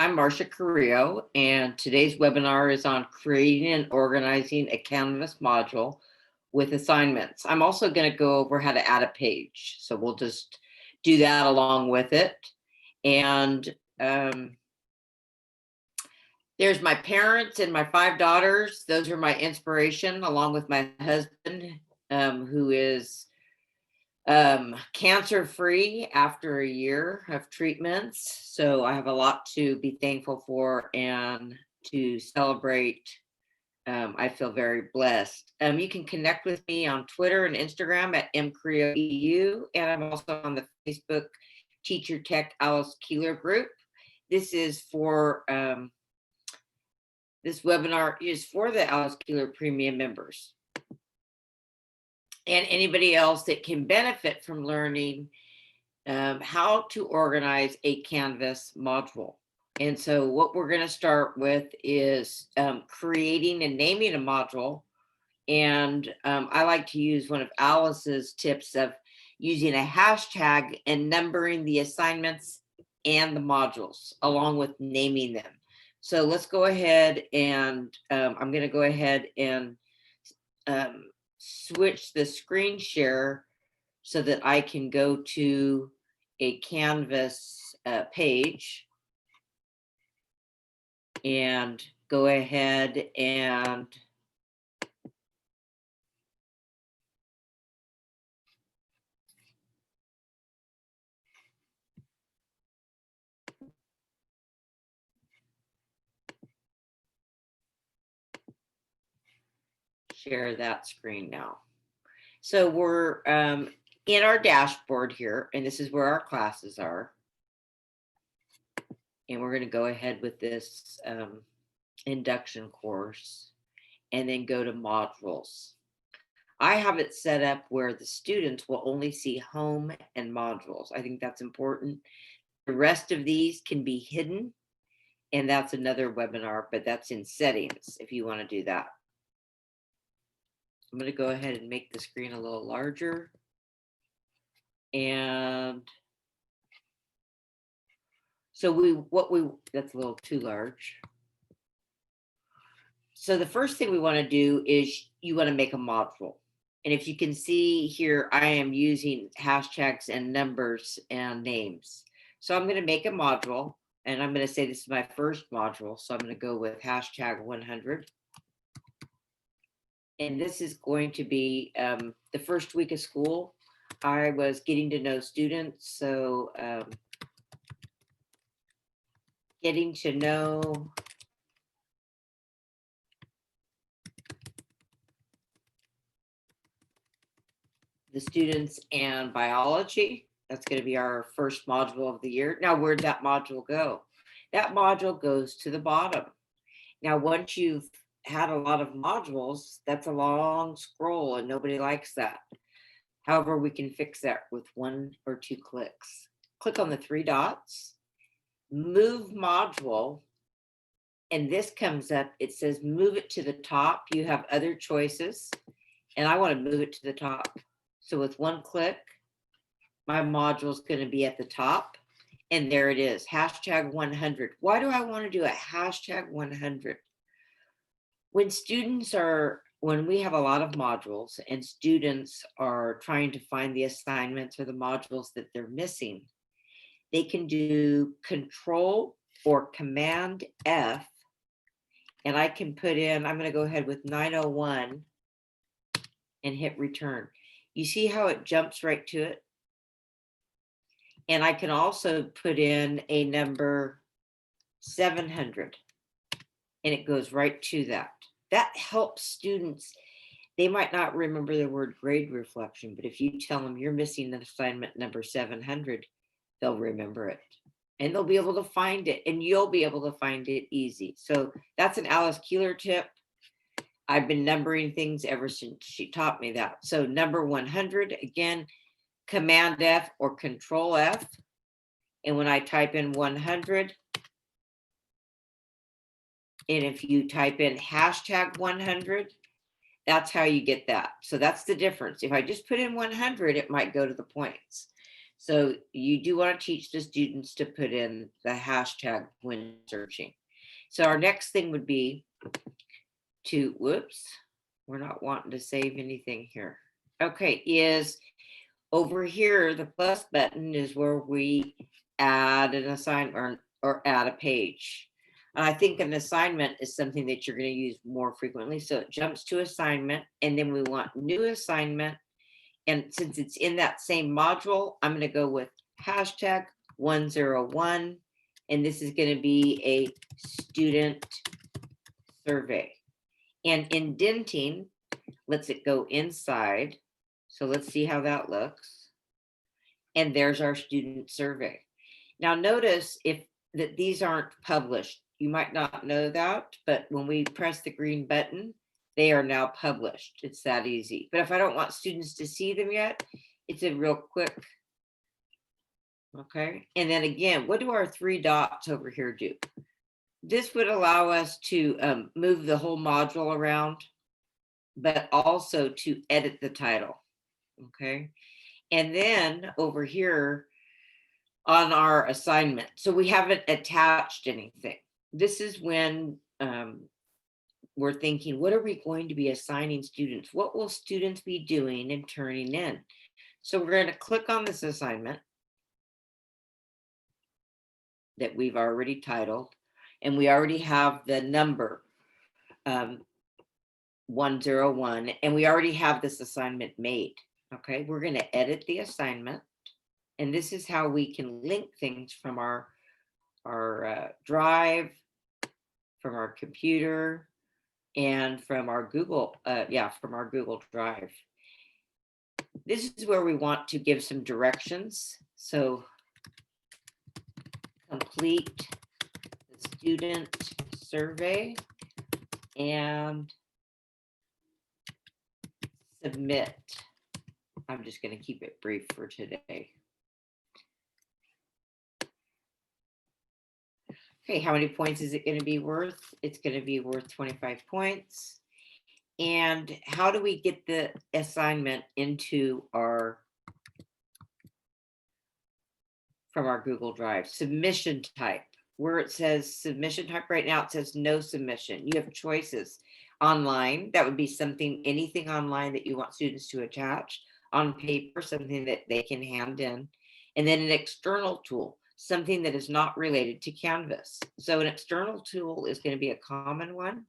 I'm Marcia Carrillo, and today's webinar is on creating and organizing a Canvas module with assignments. I'm also going to go over how to add a page, so we'll just do that along with it. And there's my parents and my 5 daughters. Those are my inspiration, along with my husband, who is cancer-free after a year of treatments. So I have a lot to be thankful for and to celebrate. I feel very blessed. You can connect with me on Twitter and Instagram at mcarrilloeu, and I'm also on the Facebook Teacher Tech Alice Keeler group. This is for this webinar is for the Alice Keeler Premium members and anybody else that can benefit from learning how to organize a Canvas module. And so what we're going to start with is creating and naming a module. And I like to use one of Alice's tips of using a hashtag and numbering the assignments and the modules along with naming them. So let's go ahead and I'm going to go ahead and switch the screen share so that I can go to a Canvas page and go ahead and share that screen now. So we're in our dashboard here, and this is where our classes are. And we're going to go ahead with this induction course and then go to modules. I have it set up where the students will only see home and modules. I think that's important. The rest of these can be hidden, and that's another webinar, but that's in settings if you want to do that. I'm going to go ahead and make the screen a little larger. And so that's a little too large. So the first thing we want to do is you want to make a module. And if you can see here, I am using hashtags and numbers and names. So I'm going to make a module, and I'm going to say this is my first module. So I'm going to go with hashtag 100. And this is going to be the first week of school. I was getting to know students, so getting to know the students and biology. That's going to be our first module of the year. Now, where'd that module go? That module goes to the bottom. Now, once you've had a lot of modules, that's a long scroll and nobody likes that. However, we can fix that with 1 or 2 clicks. Click on the 3 dots, move module, and this comes up. It says move it to the top. You have other choices, and I want to move it to the top. So with 1 click, my module is going to be at the top, and there it is, hashtag 100. Why do I want to do a hashtag 100? When we have a lot of modules and students are trying to find the assignments or the modules that they're missing, they can do Control or Command F, and I can put in, I'm going to go ahead with 901 and hit return. You see how it jumps right to it? And I can also put in a number 700, and it goes right to that. That helps students. They might not remember the word grade reflection, but if you tell them you're missing an assignment number 700, they'll remember it. And they'll be able to find it, and you'll be able to find it easy. So that's an Alice Keeler tip. I've been numbering things ever since she taught me that. So number 100, again, Command F or Control F. And when I type in 100, and if you type in hashtag 100, that's how you get that. So that's the difference. If I just put in 100, it might go to the points. So you do want to teach the students to put in the hashtag when searching. So our next thing would be to, whoops, we're not wanting to save anything here. Okay, is over here, the plus button is where we add an assignment or add a page. And I think an assignment is something that you're going to use more frequently. So it jumps to assignment, and then we want new assignment. And since it's in that same module, I'm going to go with hashtag 101. And this is going to be a student survey. And indenting lets it go inside. So let's see how that looks. And there's our student survey. Now notice that these aren't published. You might not know that, but when we press the green button, they are now published. It's that easy. But if I don't want students to see them yet, it's a real quick. Okay. And then again, what do our 3 dots over here do? This would allow us to move the whole module around, but also to edit the title. Okay. And then over here on our assignment, so we haven't attached anything. This is when we're thinking, what are we going to be assigning students? What will students be doing and turning in? So we're going to click on this assignment that we've already titled, and we already have the number 101, and we already have this assignment made. Okay, we're going to edit the assignment, and this is how we can link things from our drive, from our computer, and from our Google, from our Google Drive. This is where we want to give some directions. So complete the student survey and submit. I'm just going to keep it brief for today. Okay, how many points is it going to be worth? It's going to be worth 25 points. And how do we get the assignment into from our Google Drive? Submission type. Where it says submission type right now, it says no submission. You have choices. Online, that would be anything online that you want students to attach. On paper, something that they can hand in. And then an external tool, something that is not related to Canvas. So an external tool is going to be a common one.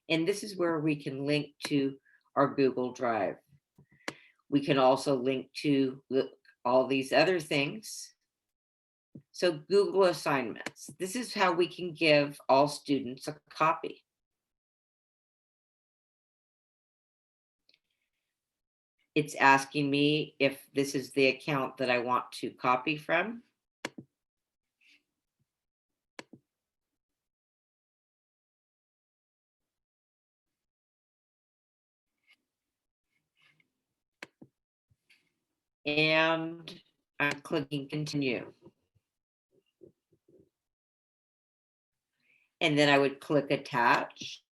And this is where we can link to our Google Drive. We can also link to all these other things. So Google assignments. This is how we can give all students a copy. It's asking me if this is the account that I want to copy from. And I'm clicking continue. And then I would click attach.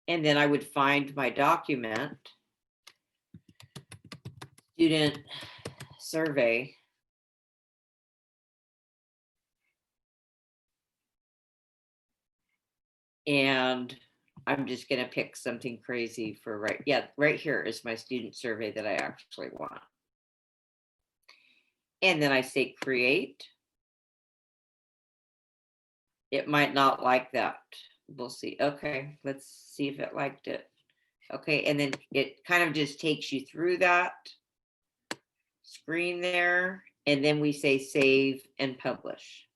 And then I would find my document, student survey. And I'm just going to pick something crazy for right here is my student survey that I actually want. And then I say create. It might not like that. We'll see. Okay, let's see if it liked it. Okay, and then it kind of just takes you through that screen there. And then we say save and publish.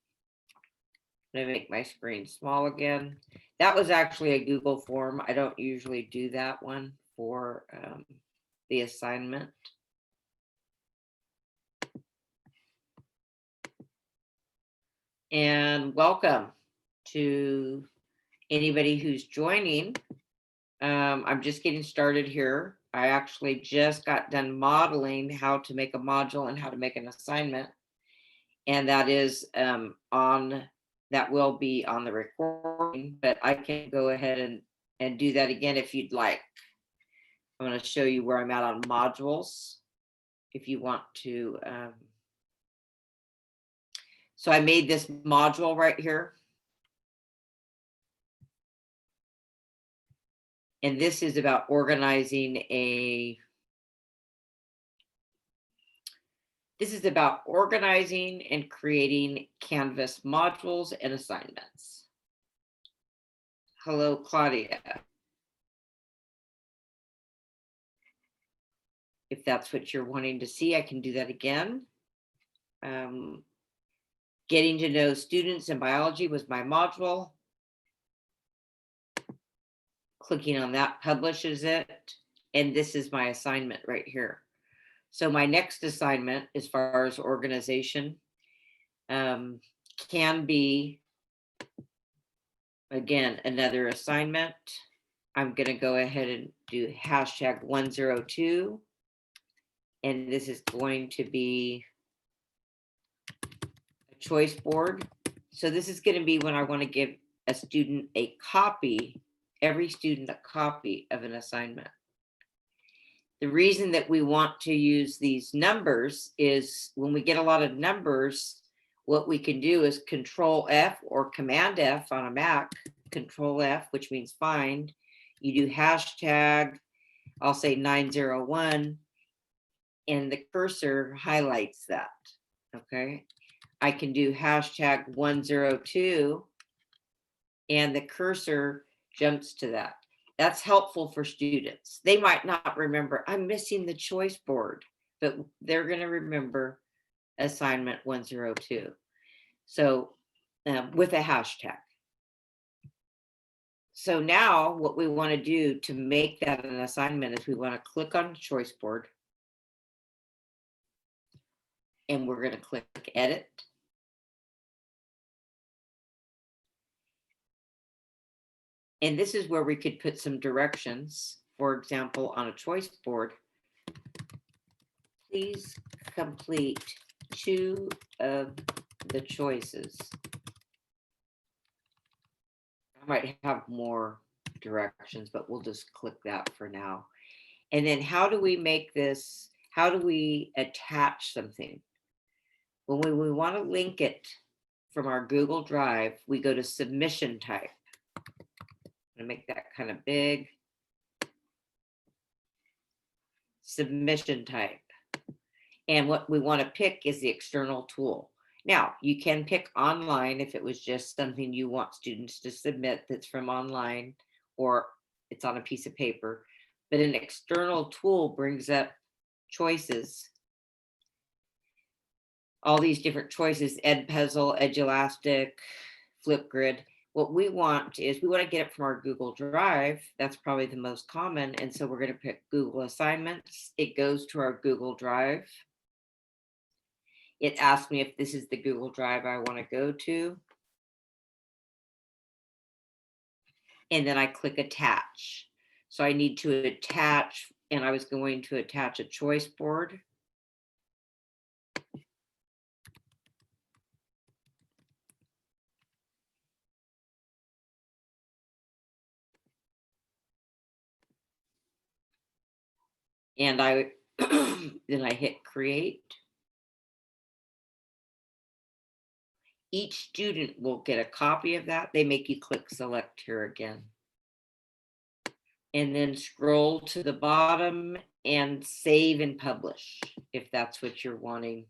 I'm gonna make my screen small again. That was actually a Google form. I don't usually do that one for the assignment. And welcome to anybody who's joining. I'm just getting started here. I actually just got done modeling how to make a module and how to make an assignment. And that is that will be on the recording, but I can go ahead and and do that again if you'd like. I'm going to show you where I'm at on modules if you want to. So I made this module right here. And this is about organizing and creating Canvas modules and assignments. Hello, Claudia. If that's what you're wanting to see, I can do that again. Getting to know students in biology was my module. Clicking on that publishes it. And this is my assignment right here. So my next assignment, as far as organization, can be, again, another assignment. I'm going to go ahead and do hashtag 102. And this is going to be a choice board. So this is going to be when I want to give a student a copy, every student a copy of an assignment. The reason that we want to use these numbers is when we get a lot of numbers, what we can do is Control F or Command F on a Mac, Control F, which means find. You do hashtag, I'll say 901, and the cursor highlights that, okay? I can do hashtag 102, and the cursor jumps to that. That's helpful for students. They might not remember, I'm missing the choice board, but they're going to remember assignment 102. So with a hashtag. So now what we want to do to make that an assignment is we want to click on the choice board. And we're going to click edit. And this is where we could put some directions. For example, on a choice board, please complete 2 of the choices. I might have more directions, but we'll just click that for now. And then how do we make this, how do we attach something? When we want to link it from our Google Drive, we go to submission type. I'm going to make that kind of big. Submission type. And what we want to pick is the external tool. Now, you can pick online if it was just something you want students to submit that's from online or it's on a piece of paper. But an external tool brings up choices. All these different choices, Edpuzzle, Edulastic, Flipgrid. What we want is we want to get it from our Google Drive. That's probably the most common. And so we're going to pick Google Assignments. It goes to our Google Drive. It asks me if this is the Google Drive I want to go to. And then I click attach. So I need to attach, and I was going to attach a choice board. And I then I hit create. Each student will get a copy of that. They make you click select here again. And then scroll to the bottom and save and publish if that's what you're wanting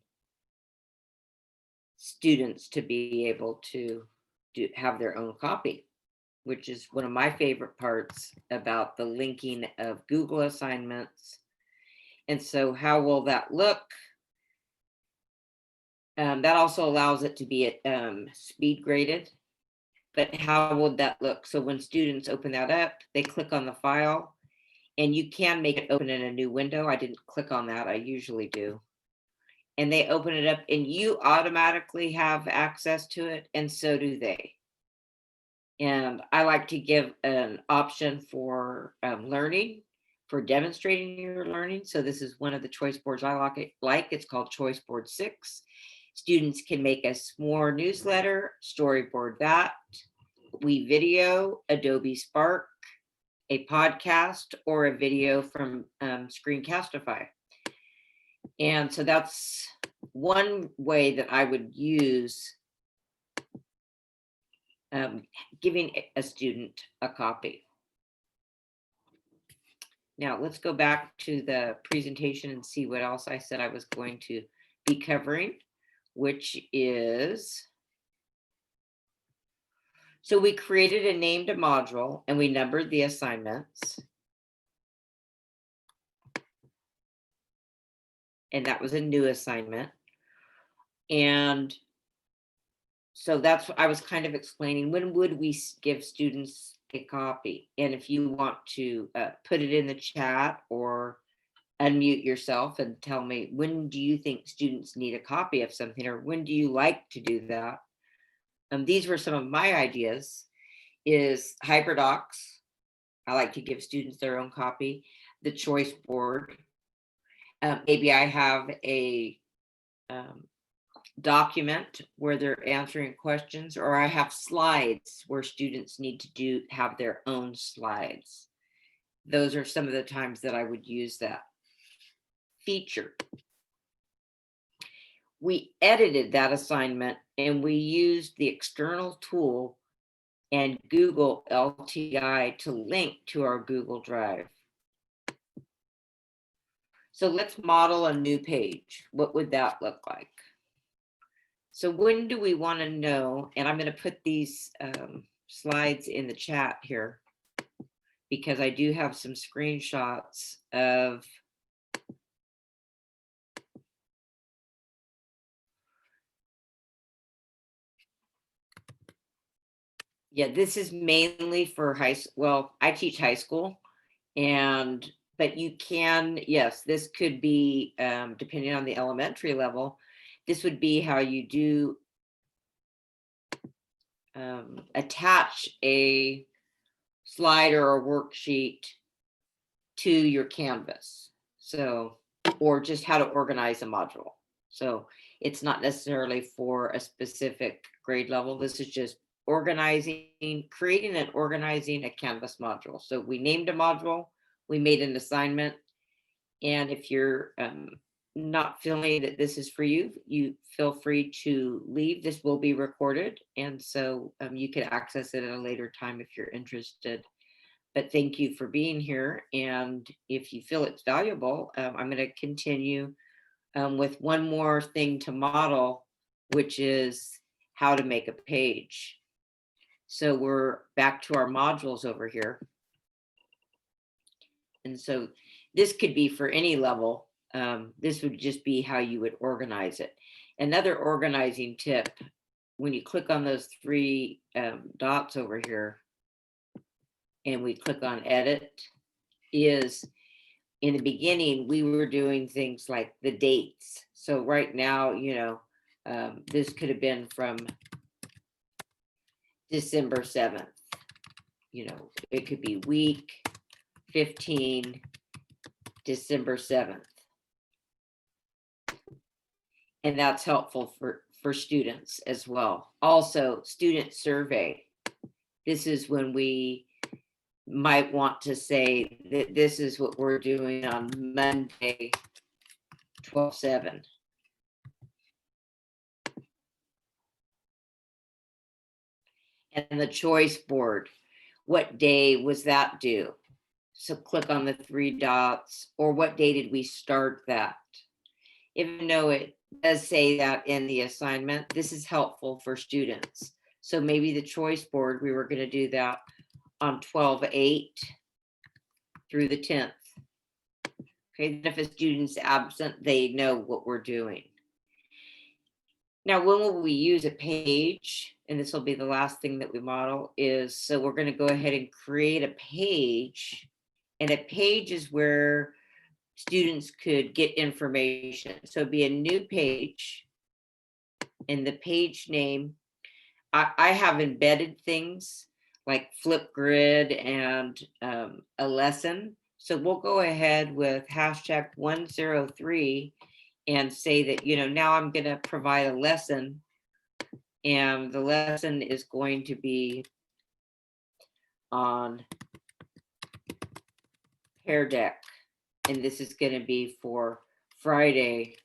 students to be able to have their own copy, which is one of my favorite parts about the linking of Google assignments. And so how will that look? That also allows it to be speed graded. But how would that look? So when students open that up, they click on the file, and you can make it open in a new window. I didn't click on that. I usually do. And they open it up, and you automatically have access to it, and so do they. And I like to give an option for learning, for demonstrating your learning. So this is one of the choice boards I like. It's called Choice Board 6. Students can make a SMORE newsletter, storyboard that. We video, Adobe Spark. a podcast or a video from Screencastify. And so that's one way that I would use giving a student a copy. Now let's go back to the presentation and see what else I said I was going to be covering, which is, so we created and named a module and we numbered the assignments. And that was a new assignment. And so that's what I was kind of explaining. When would we give students a copy? And if you want to put it in the chat or unmute yourself and tell me, when do you think students need a copy of something, or when do you like to do that? These were some of my ideas. Is HyperDocs. I like to give students their own copy. The choice board. Maybe I have a document where they're answering questions, or I have slides where students need to have their own slides. Those are some of the times that I would use that feature. We edited that assignment and we used the external tool and Google LTI to link to our Google Drive. So let's model a new page. What would that look like? So when do we want to know? And I'm going to put these slides in the chat here because I do have some screenshots of this is mainly for high school. Well, I teach high school, but you can, yes, this could be, depending on the elementary level, this would be how you do attach a slide or a worksheet to your Canvas. So, or just how to organize a module. So it's not necessarily for a specific grade level. This is just creating and organizing a Canvas module. So we named a module, we made an assignment, and if you're not feeling that this is for you, you feel free to leave. This will be recorded, and so you can access it at a later time if you're interested. But thank you for being here, and if you feel it's valuable, I'm going to continue with one more thing to model, which is how to make a page. So we're back to our modules over here. And so this could be for any level. This would just be how you would organize it. Another organizing tip, when you click on those three dots over here and we click on edit, is in the beginning, we were doing things like the dates. So right now, this could have been from December 7th. It could be week 15, December 7th. And that's helpful for students as well. Also, student survey. This is when we might want to say that this is what we're doing on Monday, 12/7. And the choice board, what day was that due? So click on the three dots, or what day did we start that? Even though it does say that in the assignment, this is helpful for students. So maybe the choice board, we were going to do that on 12/8 through the 10th. Okay, if a student's absent, they know what we're doing. Now, when will we use a page? And this will be the last thing that we model is, so we're going to go ahead and create a page. And a page is where students could get information. So it'd be a new page. And the page name, I have embedded things like Flipgrid and a lesson. So we'll go ahead with hashtag 103 and say that, now I'm going to provide a lesson, and the lesson is going to be on Pear Deck. And this is going to be for Friday,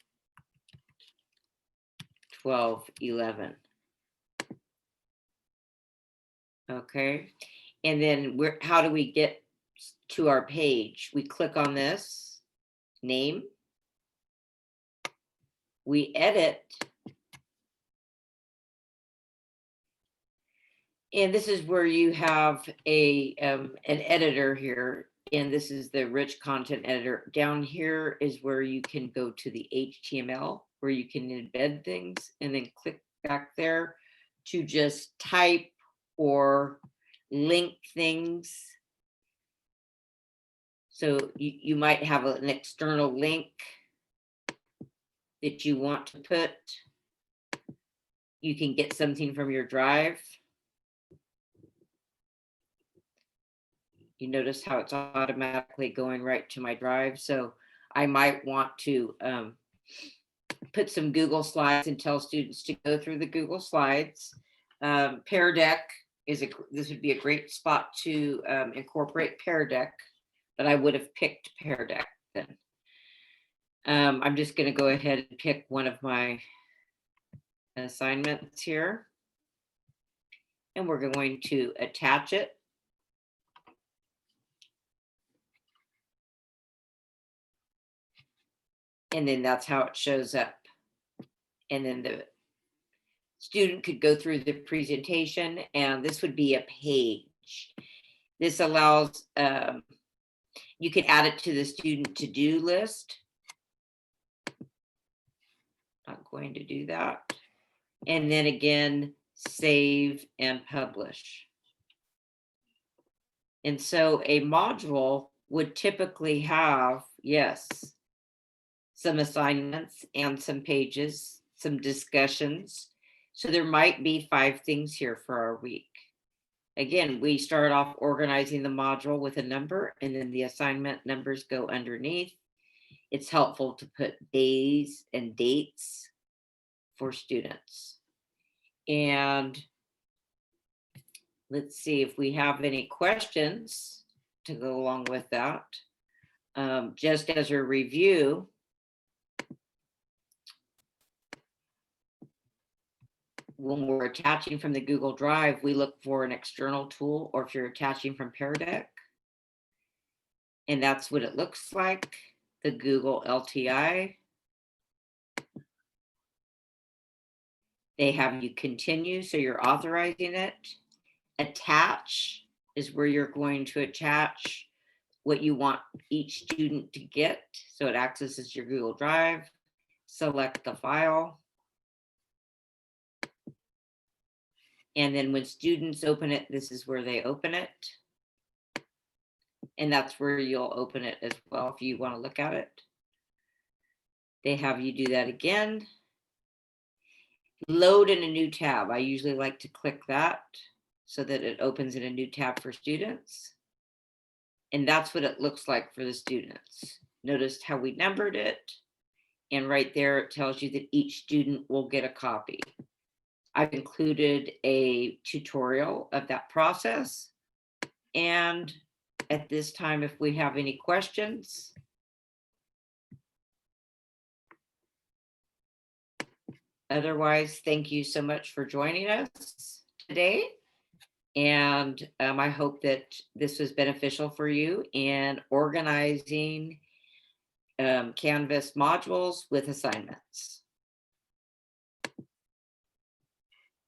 12/11. Okay. And then how do we get to our page? We click on this name. We edit. And this is where you have an editor here. And this is the rich content editor. Down here is where you can go to the HTML, where you can embed things, and then click back there to just type or link things. So you might have an external link that you want to put. You can get something from your drive. You notice how it's automatically going right to my drive. So I might want to put some Google Slides and tell students to go through the Google Slides. Pear Deck this would be a great spot to incorporate Pear Deck, but I would have picked Pear Deck then. I'm just going to go ahead and pick one of my assignments here, and we're going to attach it. And then that's how it shows up. And then the student could go through the presentation, and this would be a page. This allows, you can add it to the student to-do list. Not going to do that. And then again, save and publish. And so a module would typically have, yes, some assignments and some pages, some discussions. So there might be 5 things here for our week. Again, we start off organizing the module with a number, and then the assignment numbers go underneath. It's helpful to put days and dates for students. And let's see if we have any questions to go along with that. Just as a review, when we're attaching from the Google Drive, we look for an external tool, or if you're attaching from Pear Deck. And that's what it looks like, the Google LTI. They have you continue, so you're authorizing it. Attach is where you're going to attach what you want each student to get. So it accesses your Google Drive. Select the file. And then when students open it, this is where they open it. And that's where you'll open it as well if you want to look at it. They have you do that again. Load in a new tab. I usually like to click that so that it opens in a new tab for students. And that's what it looks like for the students. Notice how we numbered it. And right there, it tells you that each student will get a copy. I've included a tutorial of that process. And at this time, if we have any questions. Otherwise, thank you so much for joining us today. And I hope that this was beneficial for you in organizing Canvas modules with assignments.